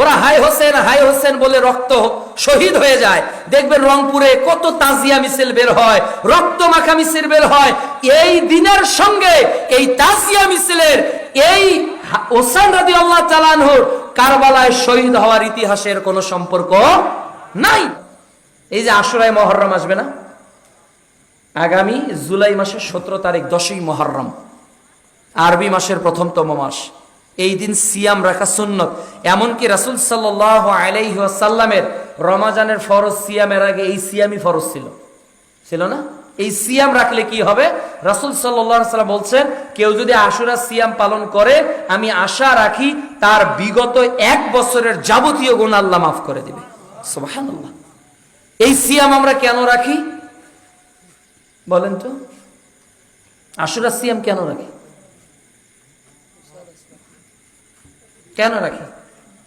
ওরা হাই হোসেন বলে রক্ত শহীদ হয়ে যায়। দেখবেন রংপুরে কত তাজিয়া মিছিল বের হয়, রক্ত মাখা মিছিল বের হয়। এই দিনের সঙ্গে এই তাজিয়া মিছিলের এই হোসেন রাদিয়াল্লাহু তাআলা আনহুর কারবালায় শহীদ হওয়ার ইতিহাসের কোনো সম্পর্ক নাই। এই যে আশুরায়ে মুহররম আসবে না, আগামী জুলাই মাসের 17 তারিখ, 10ই মুহররম, আরবি মাসের প্রথমতম মাস। এই দিন সিয়াম রাখা সুন্নত। এমনকি রাসূল সাল্লাল্লাহু আলাইহি ওয়াসাল্লামের রমজানের ফরজ সিয়ামের আগে এই সিয়ামই ফরজ ছিল না? এই সিয়াম রাখলে কি হবে? রাসূল সাল্লাল্লাহু আলাইহি ওয়াসাল্লাম বলছেন, কেউ যদি আশুরা সিয়াম পালন করে, আমি আশা রাখি তার বিগত 1 বছরের যাবতীয় গুনাহ আল্লাহ মাফ করে দিবে। সুবহানাল্লাহ। এই সিয়াম আমরা কেন রাখি বলেন তো? আশুরা সিয়াম কেন রাখি? কেন রাখি?